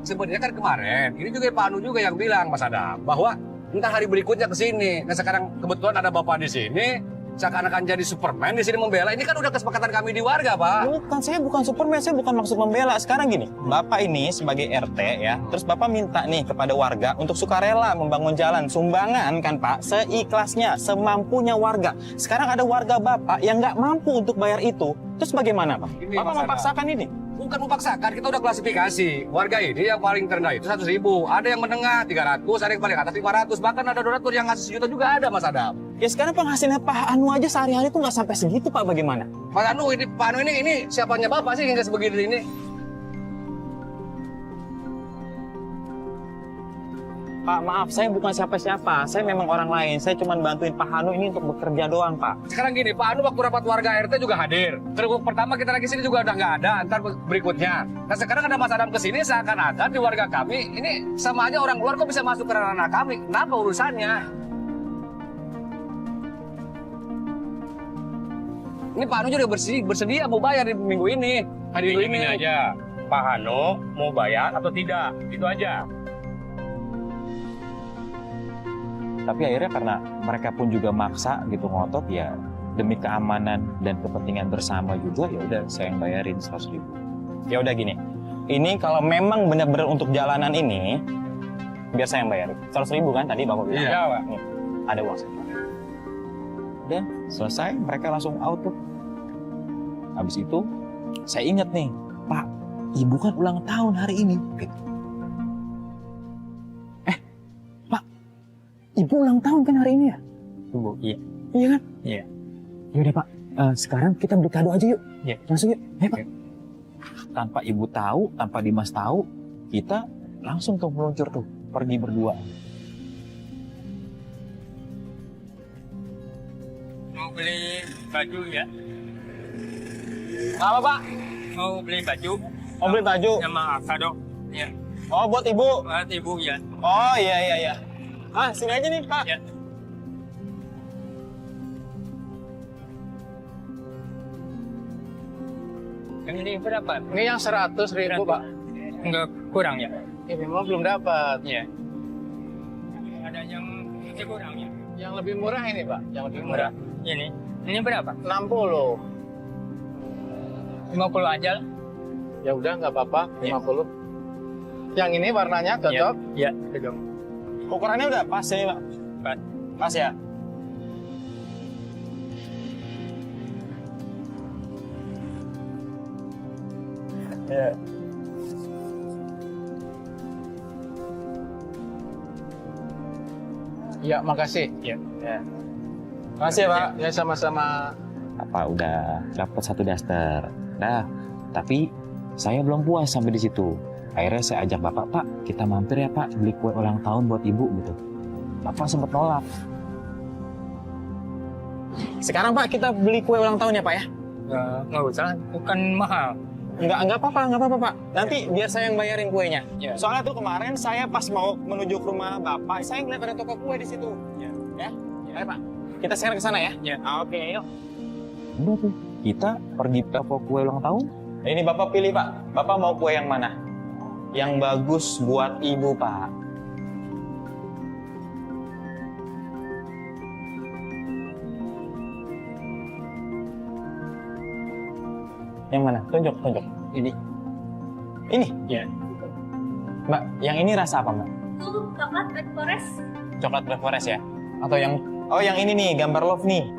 Sebenarnya kan kemarin, ini juga Pak Anu juga yang bilang Mas Adam, bahwa entah hari berikutnya ke sini. Nah sekarang kebetulan ada Bapak di sini, seakan-akan jadi Superman di sini membela. Ini kan udah kesepakatan kami di warga, Pak. Bukan, saya bukan Superman, saya bukan maksud membela. Sekarang gini, Bapak ini sebagai RT ya, terus Bapak minta nih kepada warga untuk sukarela membangun jalan. Sumbangan kan Pak, seikhlasnya, semampunya warga. Sekarang ada warga Bapak yang nggak mampu untuk bayar itu. Terus bagaimana Pak? Ini, Bapak Mas memaksakan ini? Bukan memaksakan, kita udah klasifikasi. Warga ini yang paling terendah itu 100.000. Ada yang menengah 300, ada yang paling atas 500. Bahkan ada donatur yang ngasih 1 juta juga ada, Mas Adam. Ya sekarang penghasilan Pak Anu aja sehari-hari tuh nggak sampai segitu Pak, bagaimana? Mas Anu, Pak Anu ini siapanya Bapak sih hingga sebegini ini? Pak, maaf, saya bukan siapa-siapa. Saya memang orang lain. Saya cuma bantuin Pak Hanu ini untuk bekerja doang, Pak. Sekarang gini, Pak Anu waktu rapat warga RT juga hadir. Terus pertama kita lagi sini juga udah nggak ada, ntar berikutnya. Nah sekarang ada Mas Adam kesini seakan-akan di warga kami, ini sama aja orang luar kok bisa masuk ke ranah kami. Kenapa urusannya? Ini Pak Anu juga bersedia mau bayar di minggu ini. Hari ini aja. Pak Hano mau bayar atau tidak? Itu aja. Tapi akhirnya karena mereka pun juga maksa gitu ngotot ya demi keamanan dan kepentingan bersama juga ya udah saya yang bayarin 100.000. Ya udah gini. Ini kalau memang benar-benar untuk jalanan ini biar saya yang bayarin. 100.000 kan tadi Bapak bilang. Iya, Pak. Nih, ada uang. Udah selesai mereka langsung out tuh. Habis itu saya ingat nih, Pak, Ibu kan ulang tahun hari ini. Ibu ulang tahun kan hari ini ya? Ibu, iya. Iya kan? Iya. Yaudah Pak, sekarang kita beli kado aja yuk. Iya. Langsung yuk. Ayo Pak. Tanpa Ibu tahu, tanpa Dimas tahu, kita langsung tuh meluncur tuh, pergi berdua. Mau beli baju ya? Apa Pak? Mau beli baju? Mau beli baju? Sama kado? Ya. Oh buat Ibu? Buat ibu ya. Oh iya. Sini aja nih Pak. Ya. Yang ini berapa? Ini yang 100.000 Pak. Enggak kurang ya? Ini memang belum dapat. Iya. Ada yang kurang ya? Yang lebih murah ini Pak, yang lebih murah. Ini berapa? 60. 50 aja lah. Ya udah nggak apa-apa, 50. Yang ini warnanya cocok? Ya, cocok. Ukurannya udah pas ini Pak? Pas. Pas ya? Ya. Ya, makasih. Ya. Makasih ya Pak. Ya sama-sama. Apa udah dapat 1 daster. Nah, tapi saya belum puas sampai di situ. Akhirnya saya ajak Bapak, Pak, kita mampir ya Pak, beli kue ulang tahun buat Ibu gitu. Bapak sempat nolak. Sekarang Pak kita beli kue ulang tahun ya Pak ya? Nggak usah, bukan mahal. Nggak apa-apa Pak. Nanti biar saya yang bayarin kuenya. Ya. Soalnya tuh kemarin saya pas mau menuju ke rumah Bapak, saya ngeliat ada toko kue di situ. Ya. Ayo Pak, kita sekarang ke sana ya? Ya. Oke, yuk. Udah tuh, kita pergi ke toko kue ulang tahun. Ini Bapak pilih Pak. Bapak mau kue yang mana? Yang bagus buat Ibu Pak. Yang mana? Tunjuk. Ini. Ini? Ya. Mbak, yang ini rasa apa Mbak? Itu coklat Black Forest. Coklat Black Forest ya? Atau yang... Oh yang ini nih, gambar love nih.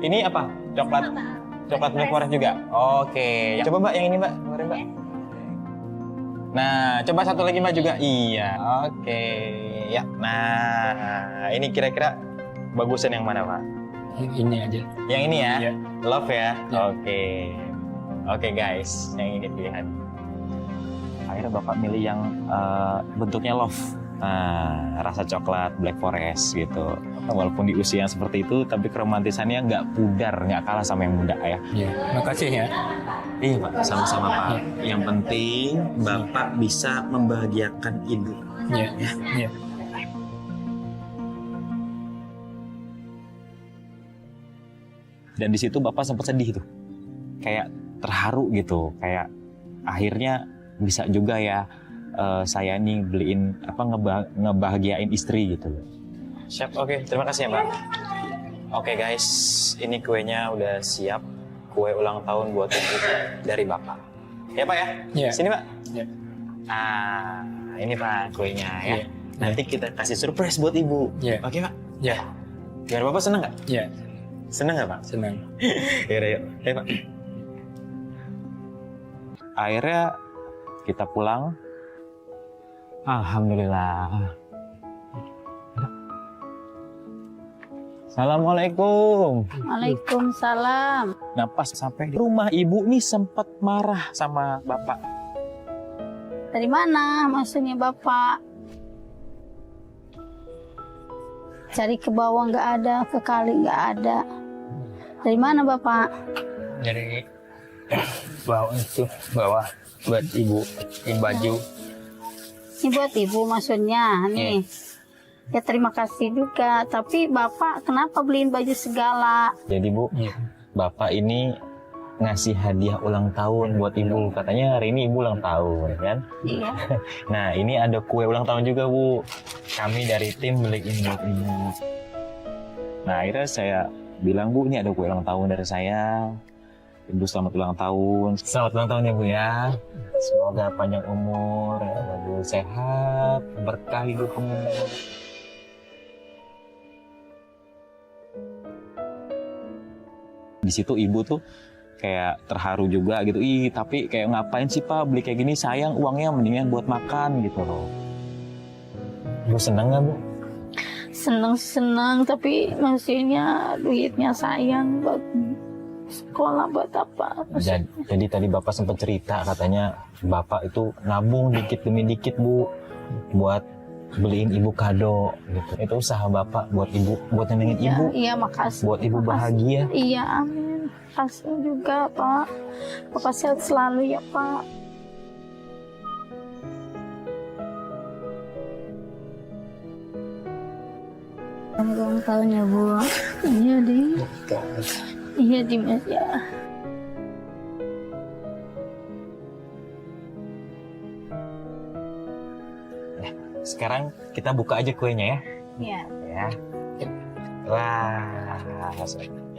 Ini apa? Coklat Black Forest juga? Oke. Coba Mbak yang ini Mbak. Kemarin Mbak. Nah, coba satu lagi Mbak juga. Iya, oke. Ya, nah ini kira-kira bagusan yang mana Pak? Ini aja. Yang ini ya? Iya. Love ya? Iya. Oke guys, yang ini pilihan. Akhirnya Bapak milih yang bentuknya love. Nah, rasa coklat Black Forest gitu. Walaupun di usia yang seperti itu, tapi keromantisannya nggak pudar, nggak kalah sama yang muda ya. Ya, makasih ya. Iya Pak, sama-sama Pak. Yang penting Bapak bisa membahagiakan Ibu. Ya. Dan di situ Bapak sempat sedih tuh. Kayak terharu gitu, kayak akhirnya bisa juga ya saya nih beliin ngebahagiain istri gitu. Siap, oke. Terima kasih ya Mbak. Oke guys, ini kuenya udah siap. Kue ulang tahun buat Ibu dari Bapak. Ya Pak ya? Iya. Sini Pak. Iya. Ah, ini Pak kuenya ya. Iya. Nanti kita kasih surprise buat Ibu. Iya. Oke Pak? Ya. Biar Bapak seneng nggak? Ya. Seneng nggak Pak? Senang. Yaudah yuk. Ayo Pak. Akhirnya kita pulang. Alhamdulillah. Assalamualaikum. Waalaikumsalam. Nah pas sampai di rumah Ibu nih sempat marah sama Bapak. Dari mana maksudnya Bapak? Cari ke bawah nggak ada, ke kali nggak ada. Dari mana Bapak? Dari bawah itu, bawah buat Ibu, ini baju. Ini buat Ibu maksudnya nih. Ya terima kasih juga. Tapi Bapak kenapa beliin baju segala? Jadi Bu, Iya. Bapak ini ngasih hadiah ulang tahun buat Ibu. Katanya hari ini Ibu ulang tahun kan? Iya. Nah ini ada kue ulang tahun juga Bu. Kami dari tim beliin buat Ibu. Nah akhirnya saya bilang Bu, ini ada kue ulang tahun dari saya. Ibu selamat ulang tahun. Selamat ulang tahun ya Bu ya. Semoga panjang umur, lalu sehat, berkah hidupnya. Di situ Ibu tuh kayak terharu juga gitu. Ih, tapi kayak ngapain sih Pak beli kayak gini, sayang uangnya, mendingan buat makan gitu loh. Bu seneng nggak Bu? Seneng, tapi maksudnya duitnya sayang buat sekolah buat apa? Jadi tadi Bapak sempat cerita katanya Bapak itu nabung dikit demi dikit Bu buat beliin Ibu kado gitu. Itu usaha Bapak buat Ibu, buat nyenengin Ibu, Iya, makasih. buat Ibu Makasih. bahagia. Iya, amin. Makasih juga Pak. Bapak sehat selalu ya Pak. Ulang tahun ya Bu. Iya deh. Iya Dimas ya. Sekarang kita buka aja kuenya ya. Iya. Ya. Wah,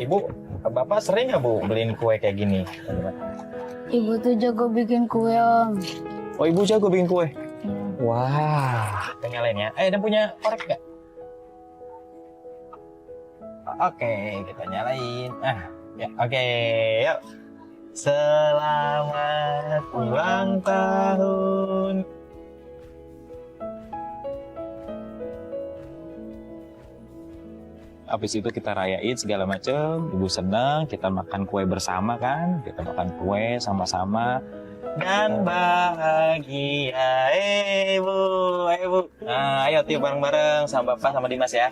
Ibu, Bapak sering nggak Bu beliin kue kayak gini? Ibu tuh jago bikin kue, Om. Oh, Ibu jago bikin kue? Wah, kita nyalain ya. Dan punya korek nggak? Oke, kita nyalain. Ya, oke, yuk. Selamat ulang tahun. Habis itu kita rayain segala macam, Ibu senang, kita makan kue bersama kan, kita makan kue sama-sama dan bahagia. Ibu. Nah, ayo tiup bareng-bareng sama Bapak sama Dimas ya.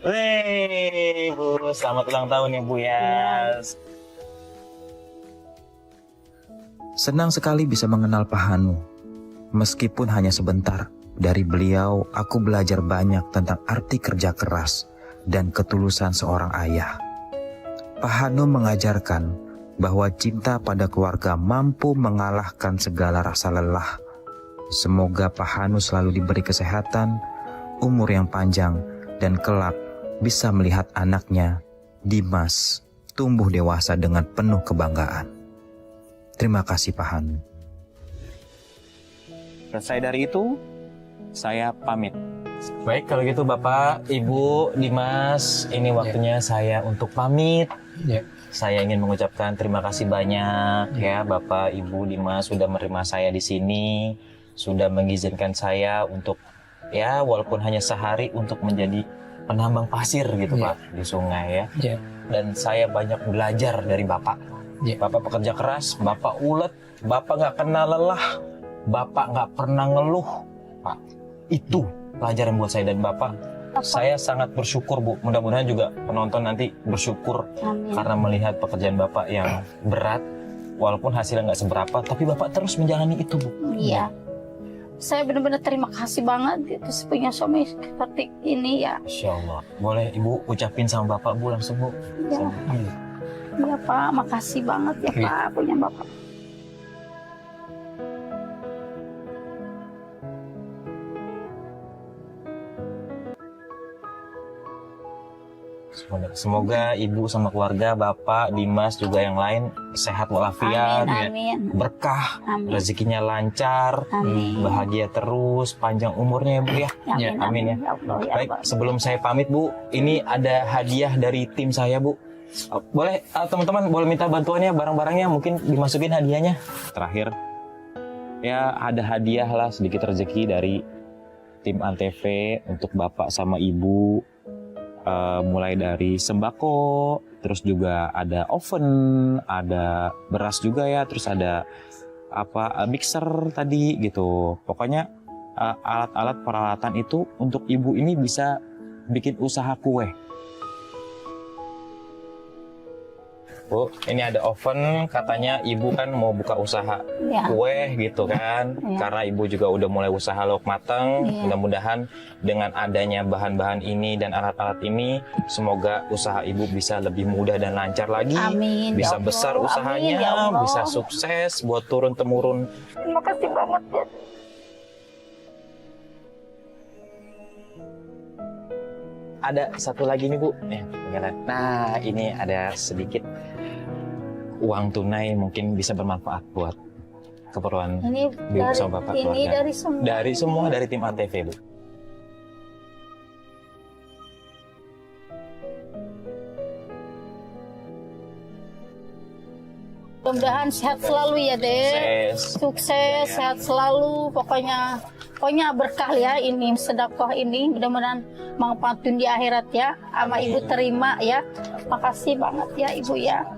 Wih, Ibu, selamat ulang tahun ya Bu ya. Senang sekali bisa mengenal Pak Hanu. Meskipun hanya sebentar, dari beliau aku belajar banyak tentang arti kerja keras dan ketulusan seorang ayah. Pak Hanu mengajarkan bahwa cinta pada keluarga mampu mengalahkan segala rasa lelah. Semoga Pak Hanu selalu diberi kesehatan, umur yang panjang, dan kelak bisa melihat anaknya, Dimas, tumbuh dewasa dengan penuh kebanggaan. Terima kasih Pak Hanu. Selesai dari itu, saya pamit. Baik, kalau gitu Bapak, Ibu, Dimas, ini waktunya saya untuk pamit. Saya ingin mengucapkan terima kasih banyak ya Bapak, Ibu, Dimas sudah menerima saya di sini, sudah mengizinkan saya untuk ya walaupun hanya sehari untuk menjadi penambang pasir gitu Pak di sungai ya. Dan saya banyak belajar dari Bapak. Bapak pekerja keras, Bapak ulet, Bapak nggak kenal lelah, Bapak nggak pernah ngeluh, Pak. Itu pelajaran buat saya dan Bapak. Saya sangat bersyukur Bu. Mudah-mudahan juga penonton nanti bersyukur. Amin. Karena melihat pekerjaan Bapak yang berat, walaupun hasilnya nggak seberapa, tapi Bapak terus menjalani itu Bu. Iya. Saya benar-benar terima kasih banget gitu punya suami seperti ini ya. Insya Allah. Boleh Ibu ucapin sama Bapak Bu langsung Bu. Ya. Iya Pak, makasih banget ya Pak punya Bapak. Semoga Ibu sama keluarga, Bapak, Dimas juga yang lain sehat walafiat, Amin. berkah, Amin. rezekinya lancar, Amin. bahagia terus, panjang umurnya ya Bu ya. Amin ya. Allah, ya Baik, Allah. sebelum saya pamit Bu, ini ada hadiah dari tim saya Bu. Boleh teman-teman boleh minta bantuannya, barang-barangnya mungkin dimasukin hadiahnya. Terakhir, ya ada hadiah lah sedikit rezeki dari tim Antv untuk Bapak sama Ibu. Mulai dari sembako, terus juga ada oven, ada beras juga ya, terus ada mixer tadi gitu. Pokoknya alat-alat peralatan itu untuk Ibu ini bisa bikin usaha kue. Bu, ini ada oven, katanya Ibu kan mau buka usaha kue gitu kan. Karena Ibu juga udah mulai usaha lauk matang. Mudah-mudahan dengan adanya bahan-bahan ini dan alat-alat ini, semoga usaha Ibu bisa lebih mudah dan lancar lagi. Amin. Bisa Ya besar Allah. usahanya, Amin, ya Allah. bisa sukses buat turun-temurun. Terima kasih banget ya. Ada satu lagi nih Bu. Nah, ini ada sedikit uang tunai mungkin bisa bermanfaat buat keperluan Ini Ibu dari sama Bapak ini keluarga. dari semua. Dari semua dari tim Antv Bu. Mudah-mudahan sehat selalu ya Dek. Sukses, sehat selalu. Pokoknya berkah ya ini sedekah ini. Mudah-mudahan manfaatun di akhirat ya. Sama Ibu terima ya. Makasih banget ya Ibu ya.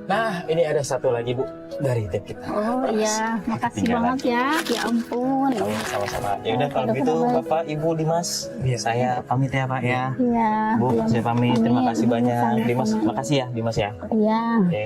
Nah, ini ada satu lagi Bu dari tim kita. Oh iya, makasih banget ya. Ya ampun. Sama-sama. Ya udah kalau gitu Bapak, Ibu, Dimas, saya pamit ya Pak ya. Iya. Bu, saya pamit. Terima Amin. kasih banyak. Sama-sama. Dimas, makasih ya Dimas ya. Iya. Oke.